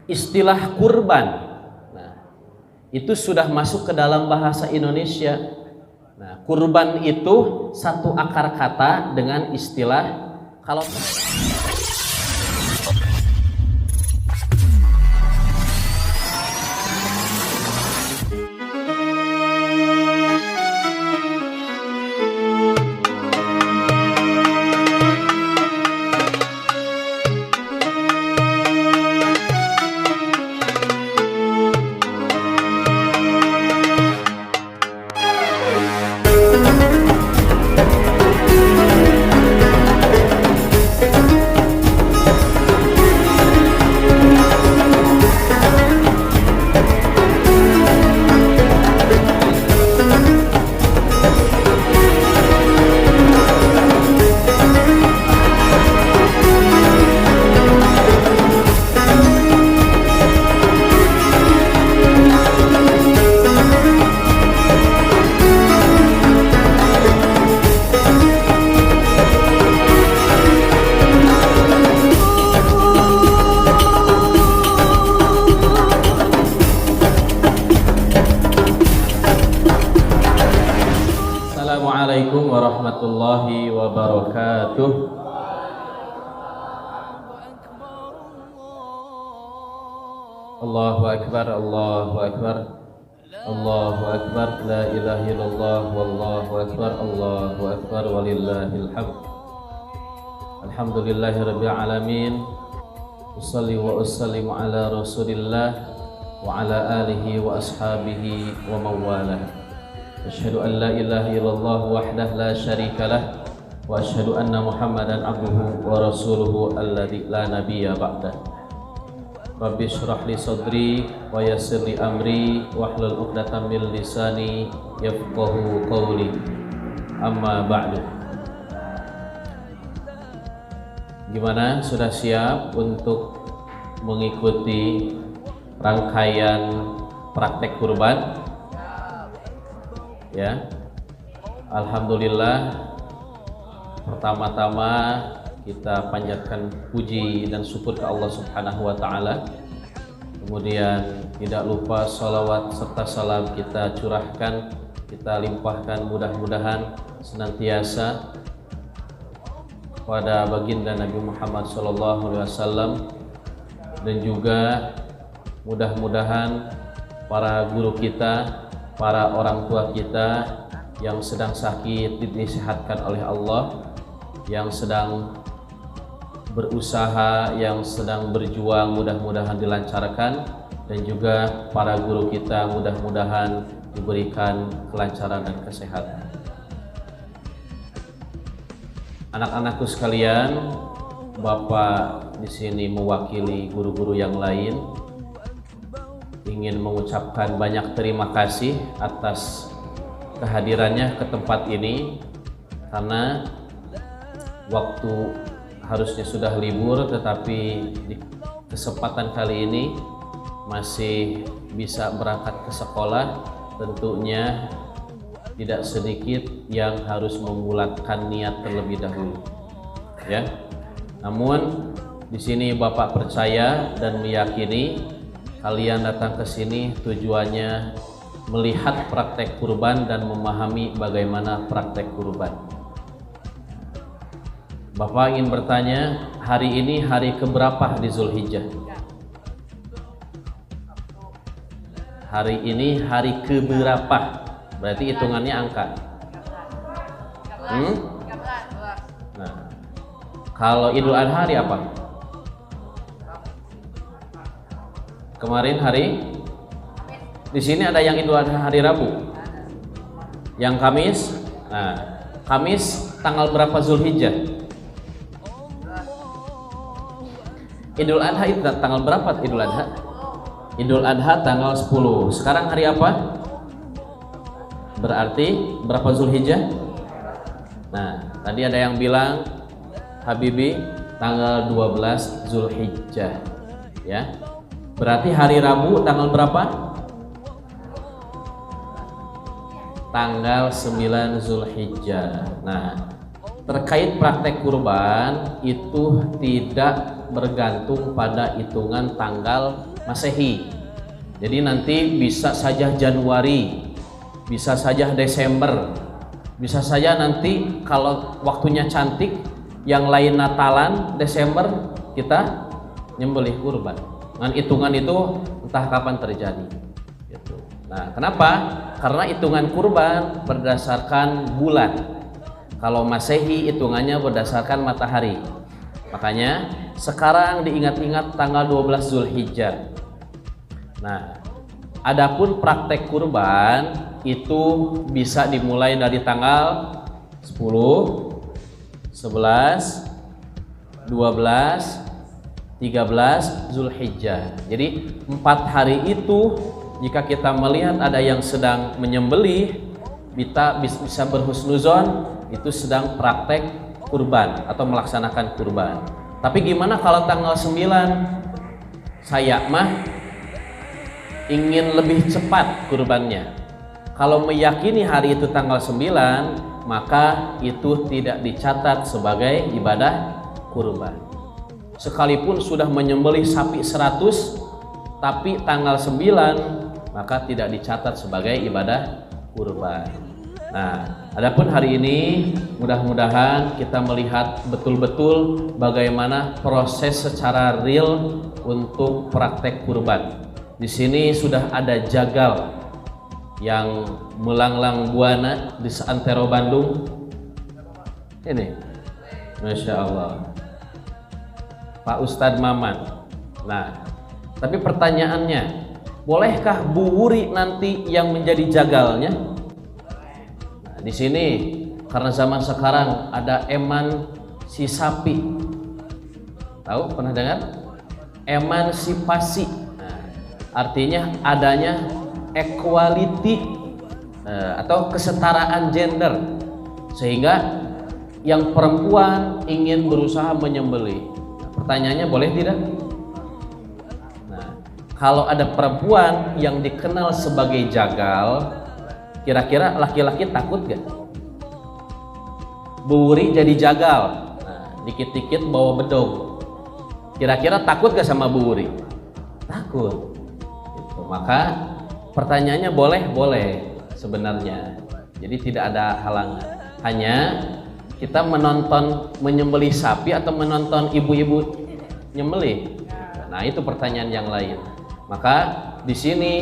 istilah kurban. Nah, itu sudah masuk ke dalam bahasa Indonesia. Nah, kurban itu satu akar kata dengan istilah kalau Assalamualaikum warahmatullahi wabarakatuh. Allahu akbar, Allahu akbar, Allahu akbar, la ilaha illallah, wallahu akbar, Allahu akbar, walillahil hamd. Alhamdulillahi rabbil alamin. Ussalli wa usallimu ala Rasulillah wa ala alihi wa ashabihi wa mawalah. Asyhadu an la ilaha illallah wahdah la syarika lah wa asyhadu anna Muhammadan abduhu wa rasuluhu alladzi la nabiyya ba'dah. Rabbi shrah li sadri wa yassir li amri wahlul 'uqdatam min lisani yafqahu qawli. Amma ba'du. Gimana, sudah siap untuk mengikuti rangkaian praktek kurban? Ya, alhamdulillah. Pertama-tama kita panjatkan puji dan syukur ke Allah Subhanahu wa Ta'ala. Kemudian tidak lupa salawat serta salam kita curahkan, kita limpahkan mudah-mudahan senantiasa kepada baginda Nabi Muhammad SAW, dan juga mudah-mudahan para guru kita, para orang tua kita yang sedang sakit disehatkan oleh Allah, yang sedang berusaha, yang sedang berjuang mudah-mudahan dilancarkan, dan juga para guru kita mudah-mudahan diberikan kelancaran dan kesehatan. Anak-anakku sekalian, Bapak di sini mewakili guru-guru yang lain ingin mengucapkan banyak terima kasih atas kehadirannya ke tempat ini, karena waktu harusnya sudah libur tetapi di kesempatan kali ini masih bisa berangkat ke sekolah. Tentunya tidak sedikit yang harus membulatkan niat terlebih dahulu, ya. Namun di sini Bapak percaya dan meyakini kalian datang ke sini tujuannya melihat praktek kurban dan memahami bagaimana praktek kurban. Bapak ingin bertanya, hari ini hari keberapa di Zulhijjah? Hari ini hari keberapa? Berarti hitungannya angka. Nah, kalau Idul Adha hari apa? Kemarin hari, di sini ada yang Idul Adha hari Rabu, yang Kamis. Nah, Kamis tanggal berapa Zulhijjah? Idul Adha itu tanggal berapa Idul Adha? Idul Adha tanggal 10. Sekarang hari apa? Berarti berapa Zulhijjah? Nah, tadi ada yang bilang, Habibi, tanggal 12 Zulhijjah, ya. Berarti hari Rabu tanggal berapa? Tanggal 9 Zulhijjah. Nah, terkait praktek kurban itu tidak bergantung pada hitungan tanggal Masehi. Jadi nanti bisa saja Januari, bisa saja Desember, bisa saja nanti kalau waktunya cantik yang lain Natalan, Desember kita nyembelih kurban. Dengan hitungan itu entah kapan terjadi. Gitu. Nah, kenapa? Karena hitungan kurban berdasarkan bulan. Kalau Masehi hitungannya berdasarkan matahari. Makanya sekarang diingat-ingat tanggal 12 Zulhijjah. Nah, adapun praktek kurban itu bisa dimulai dari tanggal 10, 11, 12, 13 Zulhijjah. Jadi 4 hari itu jika kita melihat ada yang sedang menyembelih, kita bisa berhusnuzon itu sedang praktek kurban atau melaksanakan kurban. Tapi gimana kalau tanggal 9? Saya mah ingin lebih cepat kurbannya. Kalau meyakini hari itu tanggal 9, maka itu tidak dicatat sebagai ibadah kurban. Sekalipun sudah menyembelih sapi 100, tapi tanggal 9, maka tidak dicatat sebagai ibadah kurban. Nah, adapun hari ini mudah-mudahan kita melihat betul-betul bagaimana proses secara real untuk praktek kurban. Di sini sudah ada jagal yang melanglang buana di seantero Bandung. Ini, Masya Allah, Pak Ustadz Maman. Nah, tapi pertanyaannya, bolehkah Bu Wuri nanti yang menjadi jagalnya? Nah, di sini karena zaman sekarang ada emansipasi. Tahu, pernah dengar? Emansipasi. Artinya adanya equality atau kesetaraan gender, sehingga yang perempuan ingin berusaha menyembelih. Pertanyaannya, boleh tidak? Nah, kalau ada perempuan yang dikenal sebagai jagal, kira-kira laki-laki takut gak? Bu Wuri jadi jagal, nah, dikit-dikit bawa bedog, kira-kira takut gak sama Bu Wuri? Takut. Maka pertanyaannya boleh sebenarnya. Jadi tidak ada halangan. Hanya kita menonton menyembelih sapi atau menonton ibu-ibu nyembelih. Nah, itu pertanyaan yang lain. Maka di sini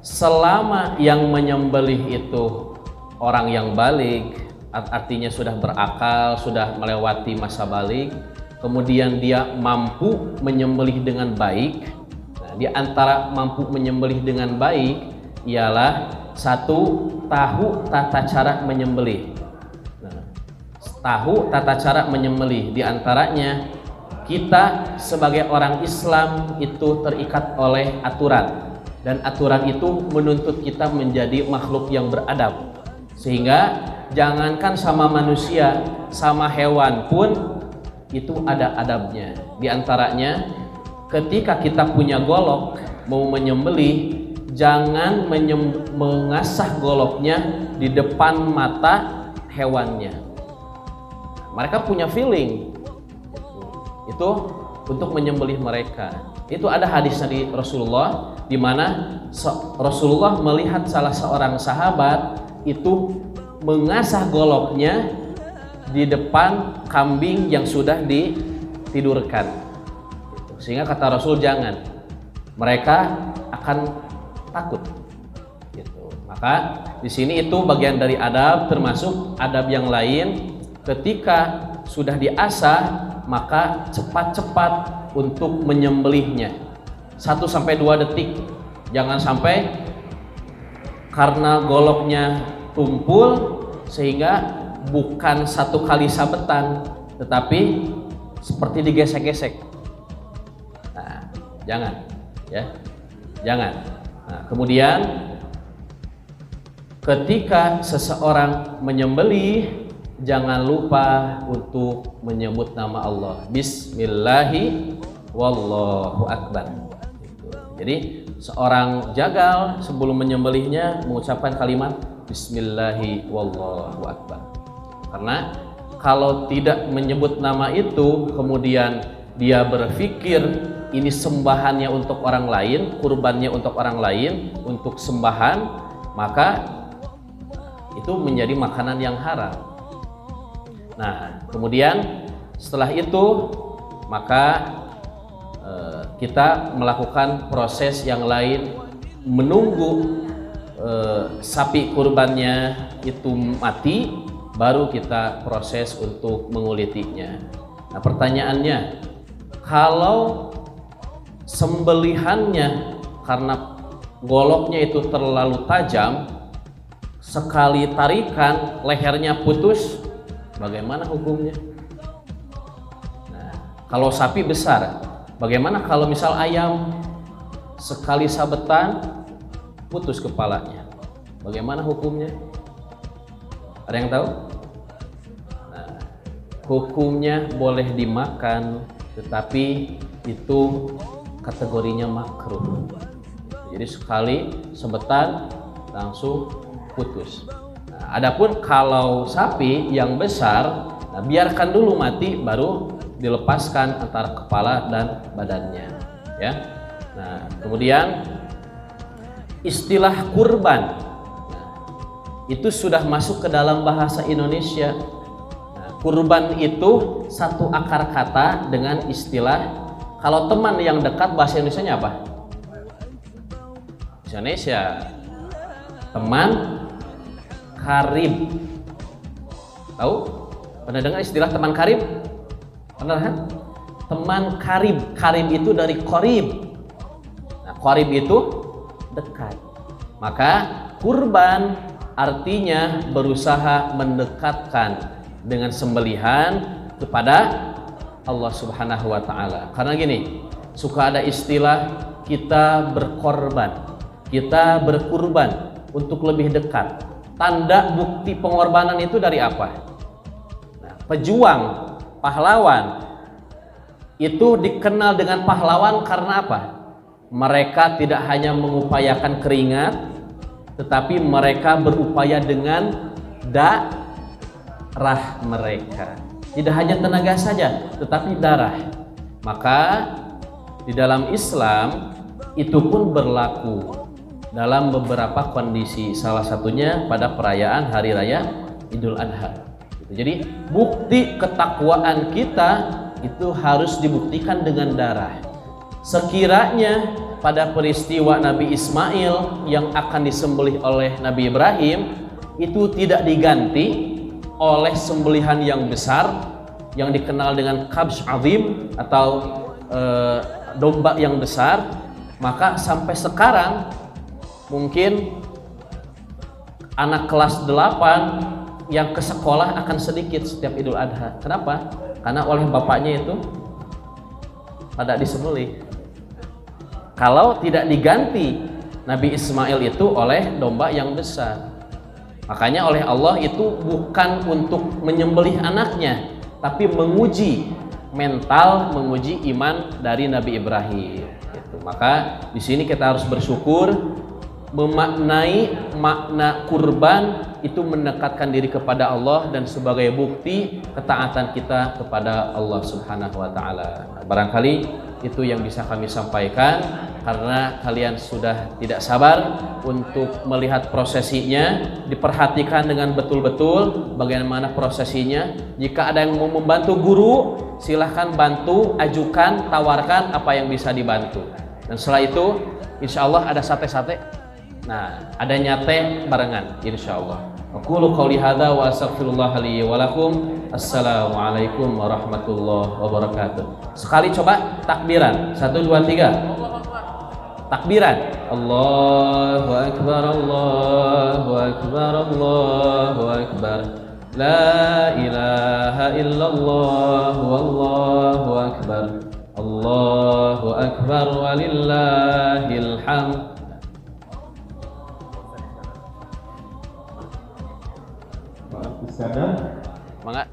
selama yang menyembelih itu orang yang balik, artinya sudah berakal, sudah melewati masa balik, kemudian dia mampu menyembelih dengan baik. Di antara mampu menyembelih dengan baik ialah 1, tahu tata cara menyembelih. Nah, tahu tata cara menyembelih, di antaranya kita sebagai orang Islam itu terikat oleh aturan, dan aturan itu menuntut kita menjadi makhluk yang beradab, sehingga jangankan sama manusia, sama hewan pun itu ada adabnya. Di antaranya ketika kita punya golok mau menyembelih, jangan mengasah goloknya di depan mata hewannya. Mereka punya feeling itu untuk menyembelih mereka. Itu ada hadis dari Rasulullah, di mana Rasulullah melihat salah seorang sahabat itu mengasah goloknya di depan kambing yang sudah ditidurkan. Sehingga kata Rasul, jangan, mereka akan takut. Gitu. Maka di sini itu bagian dari adab, termasuk adab yang lain. Ketika sudah diasah, maka cepat-cepat untuk menyembelihnya. 1-2 detik. Jangan sampai karena goloknya tumpul sehingga bukan 1 kali sabetan, tetapi seperti digesek-gesek. Jangan, ya, jangan. Nah, kemudian ketika seseorang menyembelih, jangan lupa untuk menyebut nama Allah. Bismillahi wallahu akbar. Jadi seorang jagal sebelum menyembelihnya mengucapkan kalimat Bismillahi wallahu akbar. Karena kalau tidak menyebut nama itu, kemudian dia berpikir ini sembahannya untuk orang lain, kurbannya untuk orang lain, untuk sembahan, maka itu menjadi makanan yang haram. Nah, kemudian setelah itu maka kita melakukan proses yang lain, menunggu sapi kurbannya itu mati, baru kita proses untuk mengulitinya. Nah, pertanyaannya, kalau sembelihannya karena goloknya itu terlalu tajam, sekali tarikan lehernya putus, bagaimana hukumnya? Nah, kalau sapi besar, bagaimana kalau misal ayam sekali sabetan putus kepalanya, bagaimana hukumnya? Ada yang tahu? Nah, hukumnya boleh dimakan, tetapi itu kategorinya makruh. Jadi sekali sabetan langsung putus. Nah, adapun kalau sapi yang besar, nah, biarkan dulu mati, baru dilepaskan antara kepala dan badannya, ya. Nah, kemudian istilah kurban, nah, itu sudah masuk ke dalam bahasa Indonesia. Nah, kurban itu satu akar kata dengan istilah, kalau teman yang dekat bahasa Indonesianya apa? Indonesia, teman karib. Tahu? Pernah dengar istilah teman karib? Pernah kan? Teman karib. Karib itu dari korib. Nah, korib itu dekat. Maka kurban artinya berusaha mendekatkan dengan sembelihan kepada Allah Subhanahu wa ta'ala. Karena gini, suka ada istilah kita berkorban, kita berkurban untuk lebih dekat. Tanda bukti pengorbanan itu dari apa? Nah, pejuang, pahlawan itu dikenal dengan pahlawan karena apa? Mereka tidak hanya mengupayakan keringat, tetapi mereka berupaya dengan darah mereka. Tidak hanya tenaga saja, tetapi darah. Maka di dalam Islam itu pun berlaku dalam beberapa kondisi. Salah satunya pada perayaan Hari Raya Idul Adha. Jadi bukti ketakwaan kita itu harus dibuktikan dengan darah. Sekiranya pada peristiwa Nabi Ismail yang akan disembelih oleh Nabi Ibrahim itu tidak diganti oleh sembelihan yang besar yang dikenal dengan kabsh azim atau domba yang besar, maka sampai sekarang mungkin anak kelas 8 yang ke sekolah akan sedikit setiap Idul Adha. Kenapa? Karena oleh bapaknya itu pada disembelih. Kalau tidak diganti Nabi Ismail itu oleh domba yang besar. Makanya oleh Allah itu bukan untuk menyembelih anaknya, tapi menguji mental, menguji iman dari Nabi Ibrahim. Gitu. Maka di sini kita harus bersyukur, memaknai makna kurban itu mendekatkan diri kepada Allah dan sebagai bukti ketaatan kita kepada Allah Subhanahu wa ta'ala. Barangkali itu yang bisa kami sampaikan, karena kalian sudah tidak sabar untuk melihat prosesinya. Diperhatikan dengan betul-betul bagaimana prosesinya. Jika ada yang mau membantu guru, silahkan bantu, ajukan, tawarkan apa yang bisa dibantu. Dan setelah itu insya Allah ada sate-sate. Nah, ada nyate barengan insyaallah. Aqulu qouli hadza wa astaghfirullah li wa lakum. Assalamualaikum warahmatullahi wabarakatuh. Sekali coba takbiran. 1 2 3. Takbiran. Allahu akbar, Allahu akbar, Allahu akbar. La ilaha illallah wallahu akbar. Allahu akbar walillahil hamd. Sana. Mangga.